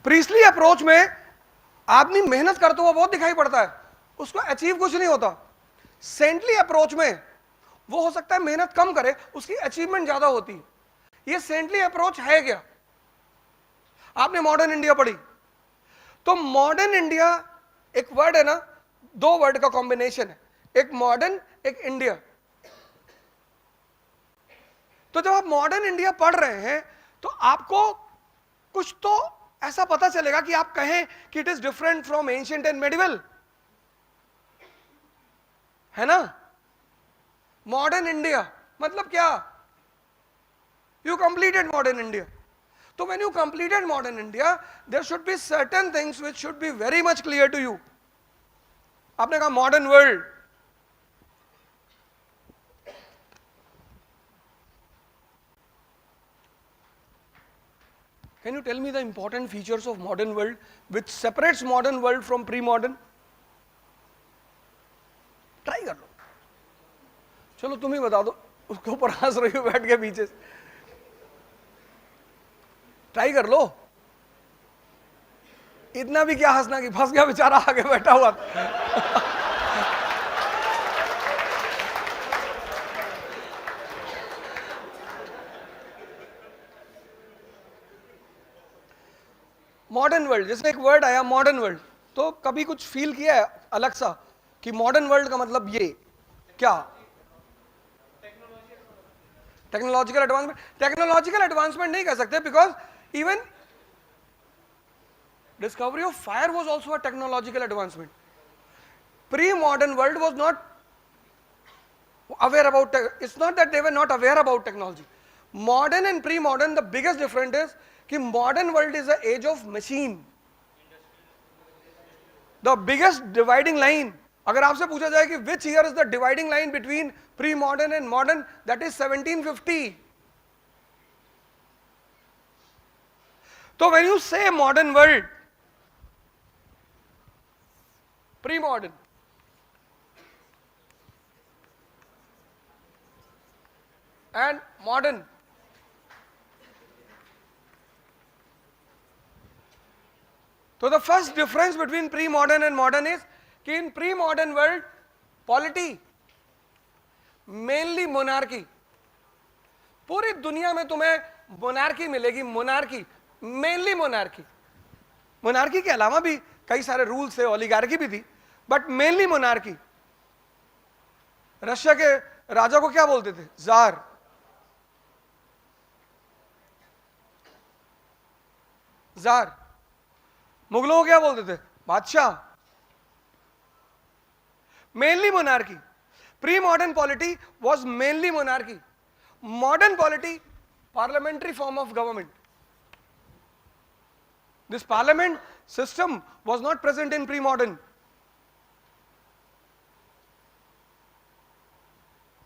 Priestly approach में आदमी मेहनत करता हुआ बहुत दिखाई पड़ता है, उसको अचीव कुछ नहीं होता। सेंटली अप्रोच में वो हो सकता है मेहनत कम करे, उसकी अचीवमेंट ज्यादा होती है। ये सेंटली अप्रोच है क्या? आपने मॉडर्न इंडिया पढ़ी, तो मॉडर्न इंडिया एक वर्ड है ना, दो वर्ड का कॉम्बिनेशन है, एक मॉडर्न एक इंडिया। तो जब आप मॉडर्न इंडिया पढ़ रहे हैं तो आपको कुछ तो ऐसा पता चलेगा कि आप कहें कि it is different from ancient and medieval, है ना। मॉडर्न इंडिया मतलब क्या? You completed modern India. So when you completed modern India, there should be certain things which should be very much clear to you. आपने कहा modern world, can you tell me the important features of modern world which separates modern world from pre-modern? Try कर लो, चलो तुम ही बता दो, उसके ऊपर हंस रही हो बैठ के पीछे से। ट्राई कर लो, इतना भी क्या हंसना कि फंस गया बेचारा आगे बैठा हुआ। मॉडर्न वर्ल्ड, जैसे एक वर्ड आया मॉडर्न वर्ल्ड, तो कभी कुछ फील किया है अलग सा कि मॉडर्न वर्ल्ड का मतलब ये क्या? Technological advancement. टेक्नोलॉजिकल एडवांसमेंट नहीं कह सकते, because even discovery of fire was also a technological advancement. Pre-modern world was not aware about, it's not that they were not aware about technology. Modern and pre-modern, the biggest difference is कि modern world is the age of machine. The biggest dividing line, अगर आपसे पूछा जाए कि which year is the dividing line between pre-modern and modern, that is 1750. So when you say modern world, pre-modern, and modern, so the first difference between pre-modern and modern is कि in pre-modern world polity mainly monarchy, पूरी दुनिया में तुम्हें monarchy मिलेगी, monarchy, mainly monarchy. Monarchy के अलावा भी कई सारे रूल्स थे, ओलिगार्की भी थी, बट मेनली मोनार्की। रशिया के राजा को क्या बोलते थे? जार। जार। मुगलों को क्या बोलते थे? बादशाह। Mainly monarchy. Pre modern polity was mainly monarchy. Modern polity parliamentary form of government. This parliament system was not present in pre-modern.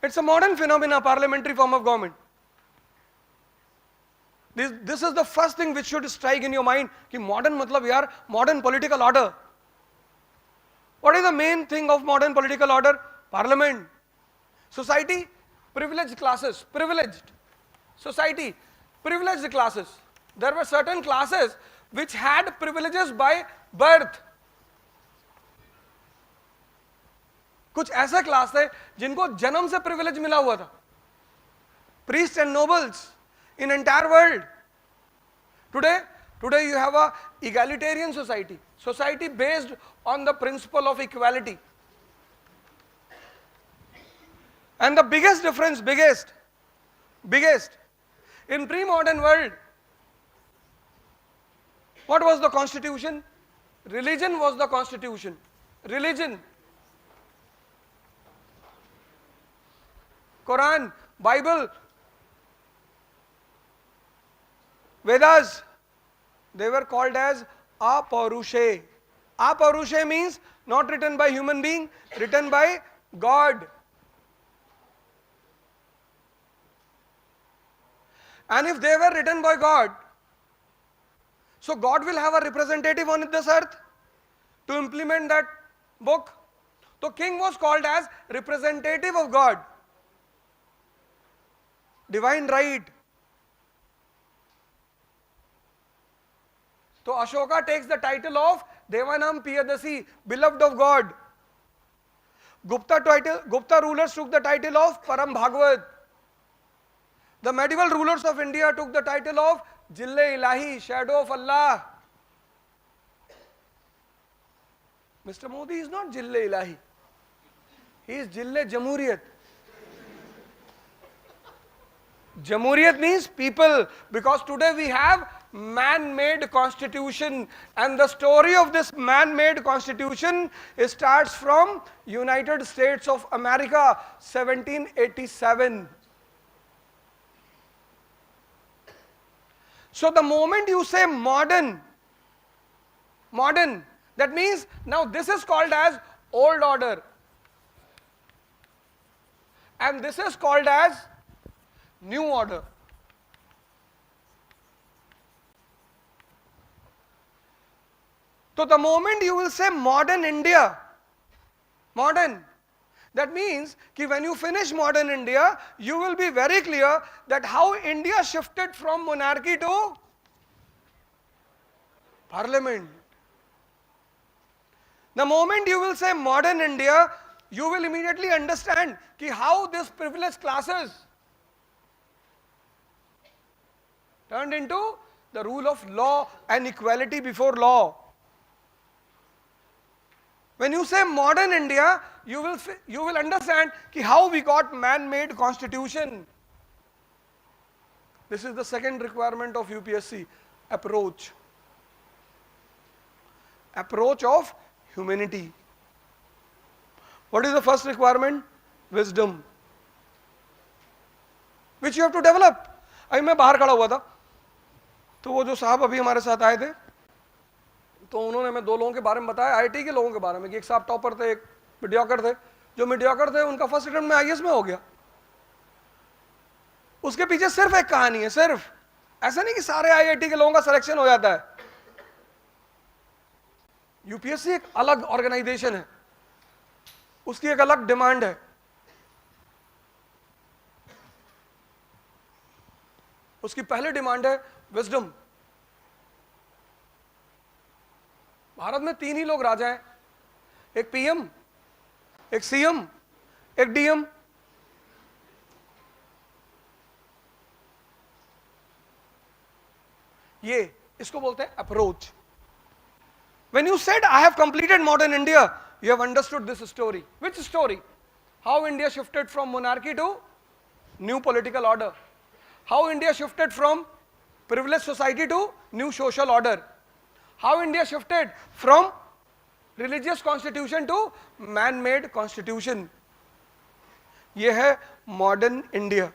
It's a modern phenomena, parliamentary form of government. This is the first thing which should strike in your mind कि modern मतलब यार modern political order. What is the main thing of modern political order? Parliament. Society, privileged classes, privileged. Society, privileged classes. There were certain classes which had privileges by birth. कुछ ऐसे class थे जिनको जन्म से privilege मिला हुआ था. Priests and nobles in entire world. Today you have a egalitarian society based on the principle of equality. And the biggest difference, biggest in pre-modern world, what was the constitution? Religion was the constitution. Religion, Quran, Bible, Vedas, they were called as Aparushe. Aparushe means not written by human being, written by God. And if they were written by God, so God will have a representative on this earth to implement that book. So king was called as representative of God. Divine right. तो So Ashoka takes the title of Devanam Piyadasi, beloved of God. Gupta rulers took the title of Param Bhagavat. The medieval rulers of India took the title of Jille Ilahi, shadow of Allah. Mr. Modi is not Jille Ilahi. He is Jille Jamhuriyat. Jamhuriyat means people, because today we have man-made constitution, and the story of this man-made constitution starts from United States of America, 1787. So the moment you say modern, that means now this is called as old order, and this is called as new order. So the moment you will say modern India, modern, that means that when you finish modern India, you will be very clear that how India shifted from monarchy to parliament. The moment you will say modern India, you will immediately understand that how these privileged classes turned into the rule of law and equality before law. When you say modern India, you will understand how we got man-made constitution. This is the second requirement of UPSC, approach. Approach of humanity. What is the first requirement? Wisdom, which you have to develop. अभी मैं बाहर खड़ा हुआ था, तो वो जो साहब अभी हमारे साथ आए थे, तो उन्होंने हमें दो लोगों के बारे में बताया, आईटी के लोगों के बारे में, कि एक साहब टॉपर थे, एक मीडियोकर थे. जो मीडियोकर थे उनका फर्स्ट अटेम्प्ट में आईएएस में हो गया. उसके पीछे सिर्फ एक कहानी है, सिर्फ. ऐसा नहीं कि सारे आईआईटी के लोगों का सिलेक्शन हो जाता है. यूपीएससी एक अलग ऑर्गेनाइजेशन है, उसकी एक अलग डिमांड है. उसकी पहली डिमांड है विजडम. भारत में 3 ही लोग राजा हैं, एक पीएम, एक सीएम, एक डीएम. ये इसको बोलते हैं approach. When you said I have completed modern India, you have understood this story. Which story? How India shifted from monarchy to new political order. How India shifted from privileged society to new social order. How India shifted from religious constitution to man-made constitution. ये है modern India.